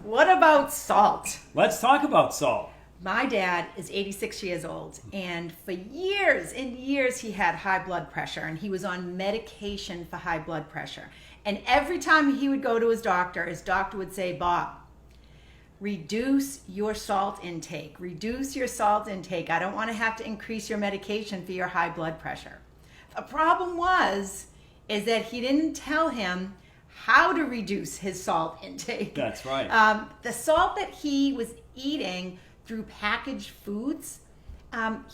What about salt? Let's talk about salt. My dad is 86 years old, and for years and years he had high blood pressure, and he was on medication for high blood pressure. And every time he would go to his doctor would say, Bob, reduce your salt intake. Reduce your salt intake. I don't want to have to increase your medication for your high blood pressure. The problem is that he didn't tell him how to reduce his salt intake. That's right. The salt that he was eating through packaged foods,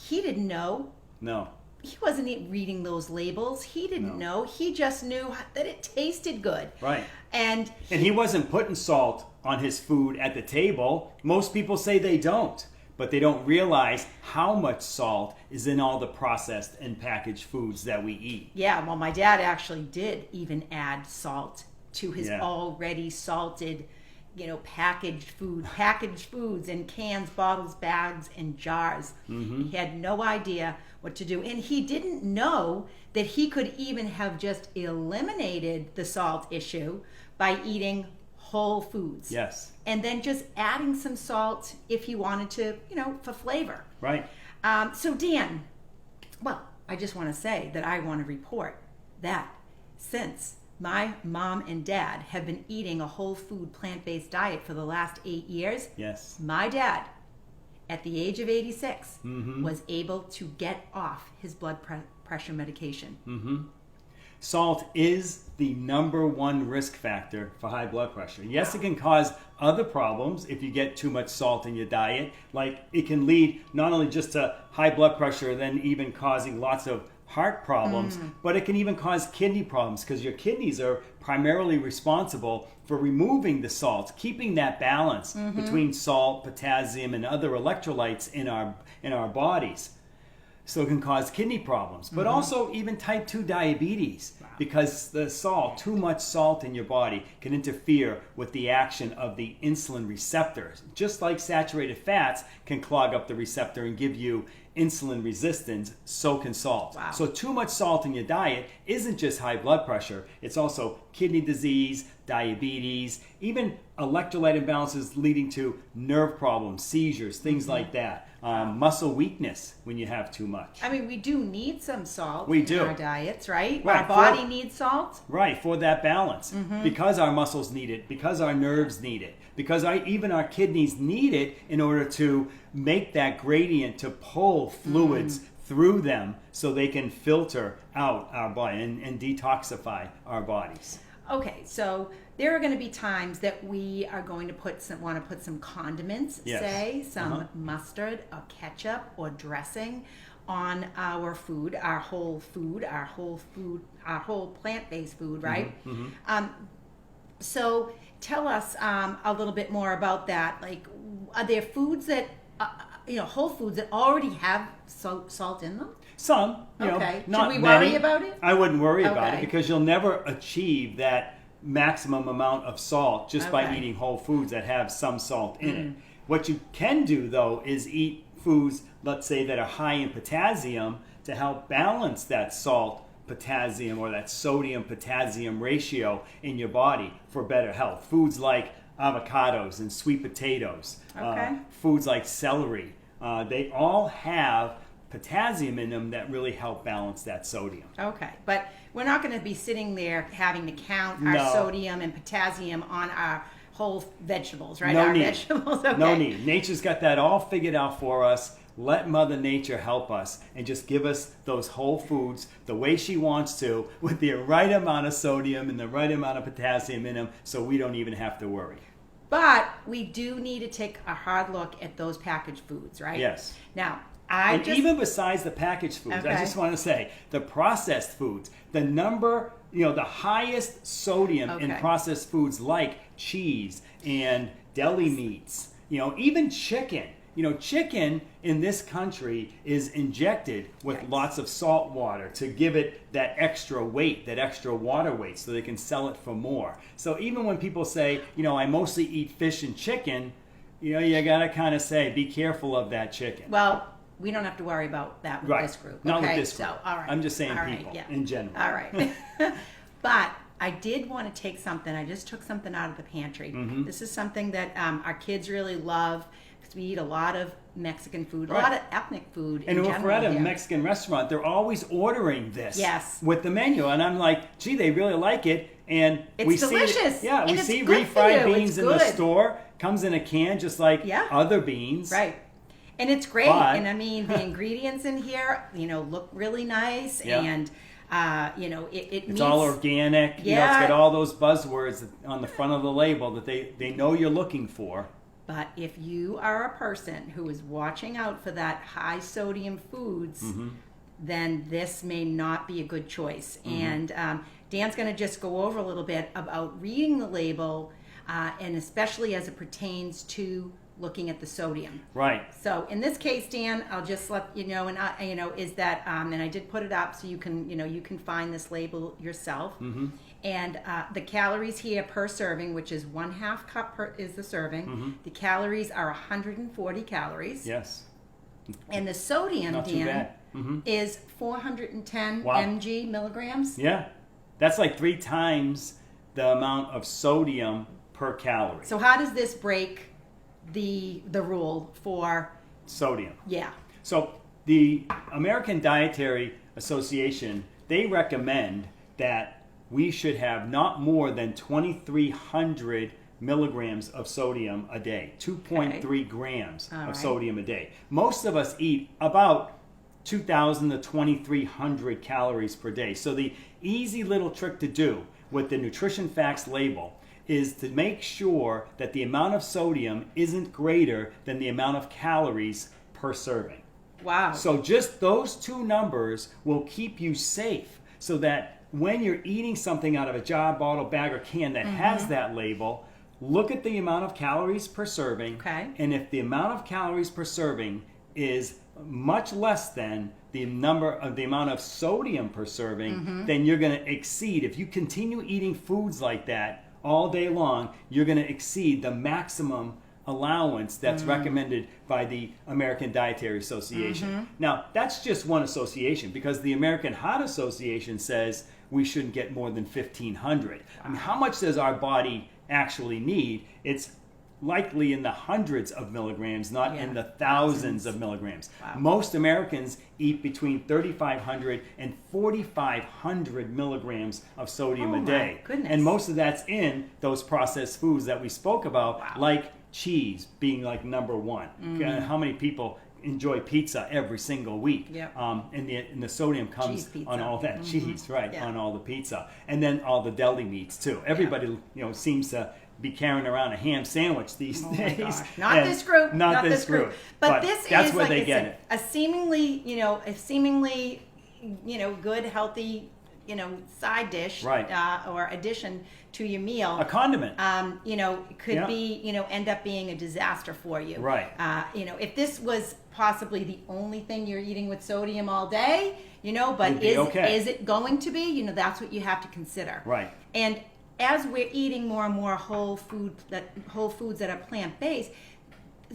he didn't know. No. He wasn't reading those labels. He didn't know. He just knew that it tasted good. Right. And he wasn't putting salt on his food at the table. Most people say they don't, but they don't realize how much salt is in all the processed and packaged foods that we eat. yeah, well, my dad actually did even add salt to his already salted, packaged foods in cans, bottles, bags, and jars. Mm-hmm. He had no idea what to do. And he didn't know that he could even have just eliminated the salt issue by eating whole foods. Yes. And then just adding some salt if he wanted to, for flavor. Right. So Dan, well, I just want to say that I want to report that since my mom and dad have been eating a whole food plant-based diet for the last 8 years, Yes. my dad, at the age of 86, Mm-hmm. was able to get off his blood pressure medication. Mm-hmm. Salt is the number one risk factor for high blood pressure. Yes, it can cause other problems if you get too much salt in your diet. Like it can lead not only just to high blood pressure, then even causing lots of heart problems, but it can even cause kidney problems because your kidneys are primarily responsible for removing the salt, keeping that balance between salt, potassium, and other electrolytes in our bodies. So it can cause kidney problems, but also even type 2 diabetes because the salt, too much salt in your body can interfere with the action of the insulin receptors. Just like saturated fats can clog up the receptor and give you insulin resistance, so can salt. Wow. So too much salt in your diet isn't just high blood pressure, it's also kidney disease, diabetes, even electrolyte imbalances leading to nerve problems, seizures, things like that. Muscle weakness when you have too much. I mean, we do need some salt We in do. our diets, right? Right, Our body needs salt. Right, for that balance. Because our muscles need it, because our nerves need it, because even our kidneys need it in order to make that gradient to pull fluids through them so they can filter out our body and detoxify our bodies. Okay, so there are going to be times that we are going to want to put some condiments, Yes. say some mustard or ketchup or dressing on our food, our whole plant-based food, right? So tell us a little bit more about that. Like, are there foods that, whole foods that already have salt in them? Some, Okay. not Should we many. worry about it? I wouldn't worry about Okay. it because you'll never achieve that maximum amount of salt just by Okay. eating whole foods that have some salt in it. What you can do though is eat foods, let's say, that are high in potassium to help balance that salt potassium or that sodium potassium ratio in your body for better health. Foods like avocados and sweet potatoes, Okay. foods like celery, they all have potassium in them that really help balance that sodium. Okay, but we're not going to be sitting there having to count our No. sodium and potassium on our whole vegetables, right? No our need. vegetables. Okay. No need. Nature's got that all figured out for us. Let Mother Nature help us and just give us those whole foods the way she wants to with the right amount of sodium and the right amount of potassium in them so we don't even have to worry. But we do need to take a hard look at those packaged foods, right? Yes. Now, Even besides the packaged foods, I Okay. just want to say the processed foods, the highest sodium in Okay. processed foods like cheese and deli meats, even chicken. Chicken in this country is injected with Right. lots of salt water to give it that extra weight, that extra water weight, so they can sell it for more. So even when people say, I mostly eat fish and chicken, you got to kind of say, be careful of that chicken. well, we don't have to worry about that with Right. this group. Not with okay? this group. So, all right. I'm just saying All right, people yeah. in general. All right. But I did want to take something. I just took something out of the pantry. This is something that our kids really love because we eat a lot of Mexican food, a lot of ethnic food. And in if we're at a general here. Mexican restaurant, they're always ordering this Yes. with the menu. And I'm like, gee, they really like it. And It's we delicious. see, yeah, And we it's see good for refried you. beans It's in the good. store. Comes in a can just like Yeah. other beans. Right. And it's great. But- And I mean, the ingredients in here, look really nice. Yeah. And, it It's meets, all organic. You know, Yeah. it's got all those buzzwords on the front of the label that they know you're looking for. But if you are a person who is watching out for that high sodium foods, then this may not be a good choice. And Dan's going to just go over a little bit about reading the label, and especially as it pertains to looking at the sodium. Right. So in this case, Dan, I'll just let you know, and is that, and I did put it up so you can, you can find this label yourself. And the calories here per serving, which is 1/2 cup is the serving. The calories are 140 calories. Yes. And the sodium, Not too Dan, bad. is 410 Wow. milligrams. Yeah. That's like 3 times the amount of sodium per calorie. So how does this break the rule for, Sodium. yeah. So the American Dietary Association, they recommend that we should have not more than 2,300 milligrams of sodium a day, 2.3 grams All of right. sodium a day. Most of us eat about 2,000 to 2,300 calories per day. So the easy little trick to do with the Nutrition Facts label is to make sure that the amount of sodium isn't greater than the amount of calories per serving. Wow. So just those two numbers will keep you safe so that when you're eating something out of a jar, bottle, bag, or can that has that label, look at the amount of calories per serving. Okay. And if the amount of calories per serving is much less than the amount of sodium per serving, then you're going to exceed. If you continue eating foods like that all day long, you're going to exceed the maximum allowance that's recommended by the American Dietary Association. Now, that's just one association because the American Heart Association says we shouldn't get more than 1,500. I mean, how much does our body actually need? It's likely in the hundreds of milligrams, not in the thousands of milligrams. Wow. Most Americans eat between 3,500 and 4,500 milligrams of sodium Oh a my day. goodness. And most of that's in those processed foods that we spoke about, Wow. like cheese being like number one. Mm. How many people enjoy pizza every single week? Yep. And the sodium Cheese comes pizza. on all that cheese, right? Yeah. On all the pizza, and then all the deli meats too. Everybody, seems to be carrying around a ham sandwich these Oh my days. gosh. Not And this group. Not this group. But this that's is where like they I get said, it. a seemingly, good, healthy, side dish, Right. or addition to your meal. A condiment. Could Yeah. be, end up being a disaster for you. Right. If this was possibly the only thing you're eating with sodium all day, but It'd be okay. is it going to be? That's what you have to consider. Right. And as we're eating more and more whole foods that are plant-based,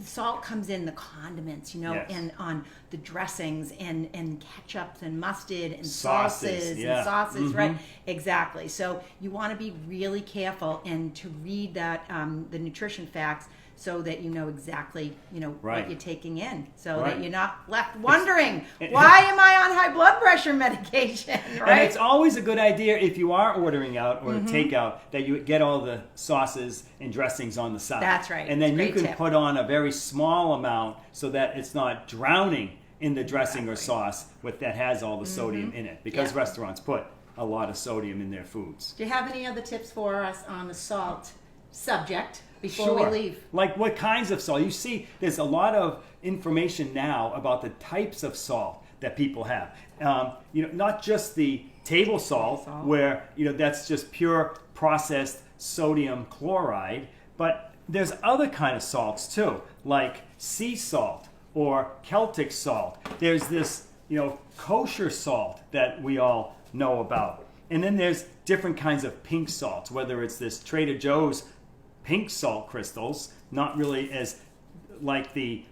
salt comes in the condiments, Yes. and on the dressings and ketchups and mustard and Sauces, yeah. and sauces, Mhm. right? Exactly. So you want to be really careful and to read that the nutrition facts so that you know exactly Right. what you're taking in, so Right. that you're not left wondering why am I on high blood pressure medication, right? And it's always a good idea if you are ordering out or takeout that you get all the sauces and dressings on the side. That's right. And then you Great can tip. put on a very small amount so that it's not drowning in the dressing or Exactly. sauce that has all the sodium in it, because Yeah. restaurants put a lot of sodium in their foods. Do you have any other tips for us on the salt subject before Sure. we leave? Like what kinds of salt? You see, there's a lot of information now about the types of salt that people have. Not just the table salt, Salt. where that's just pure processed sodium chloride, but there's other kind of salts too, like sea salt or Celtic salt. There's this kosher salt that we all know about, and then there's different kinds of pink salts, whether it's this Trader Joe's pink salt crystals, not really as like the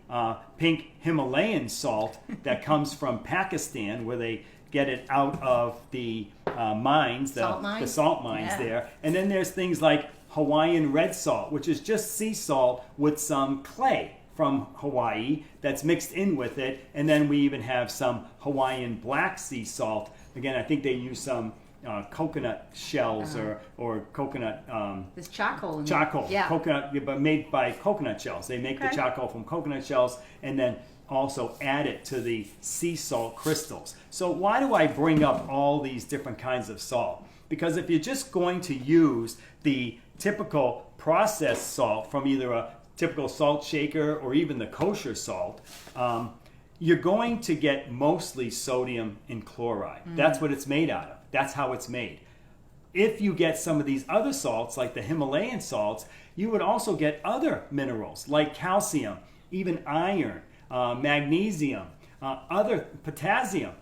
pink Himalayan salt that comes from Pakistan, where they get it out of the mines, the Salt mines? salt mines Yeah. there. And then there's things like Hawaiian red salt, which is just sea salt with some clay from Hawaii that's mixed in with it. And then we even have some Hawaiian black sea salt. Again, I think they use some coconut shells or coconut There's charcoal. In charcoal, Yeah. coconut, but made by coconut shells. They make the Okay. charcoal from coconut shells and then also add it to the sea salt crystals. So why do I bring up all these different kinds of salt? Because if you're just going to use the typical processed salt from either a typical salt shaker or even the kosher salt, you're going to get mostly sodium and chloride. That's what it's made out of. That's how it's made. If you get some of these other salts, like the Himalayan salts, you would also get other minerals like calcium, even iron, magnesium, other potassium,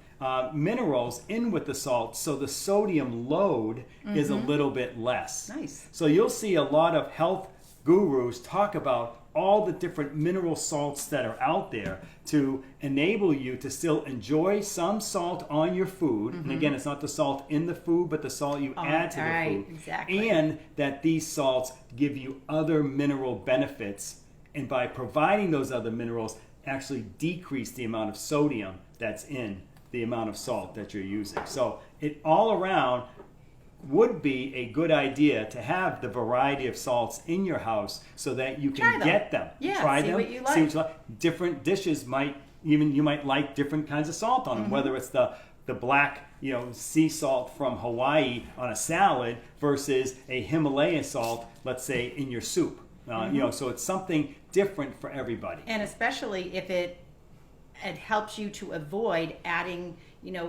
minerals in with the salt, so the sodium load is a little bit less. Nice. So you'll see a lot of health gurus talk about all the different mineral salts that are out there to enable you to still enjoy some salt on your food. And again, it's not the salt in the food, but the salt you add to the right, food. exactly. And that these salts give you other mineral benefits. And by providing those other minerals, actually decrease the amount of sodium that's in the amount of salt that you're using. So it all around would be a good idea to have the variety of salts in your house so that you Try can them. get them. Yeah, Try see them. what you See like. what you like. Different dishes might you might like different kinds of salt on them, whether it's the black, sea salt from Hawaii on a salad versus a Himalayan salt, let's say, in your soup. So it's something different for everybody. And especially if it helps you to avoid adding,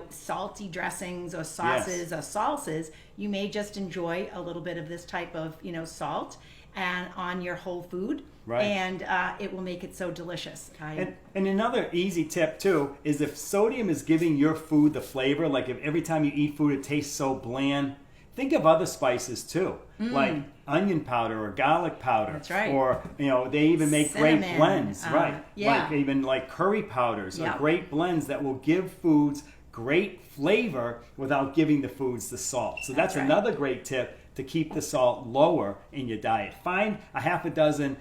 salty dressings or sauces or salsas, you may just enjoy a little bit of this type of, salt and on your whole food. Right. And it will make it so delicious. And another easy tip too is if sodium is giving your food the flavor, like if every time you eat food it tastes so bland, think of other spices too, like onion powder or garlic powder. That's right. Or they even make great Cinnamon, blends, right? yeah. Like curry powders Yep. or great blends that will give foods great flavor without giving the foods the salt. So that's right. another great tip to keep the salt lower in your diet. Find a half a dozen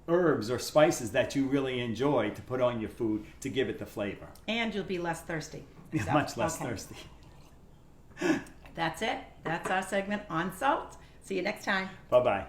herbs or spices that you really enjoy to put on your food to give it the flavor. And you'll be less thirsty. So, Much less okay. thirsty. That's it. That's our segment on salt. See you next time. Bye-bye.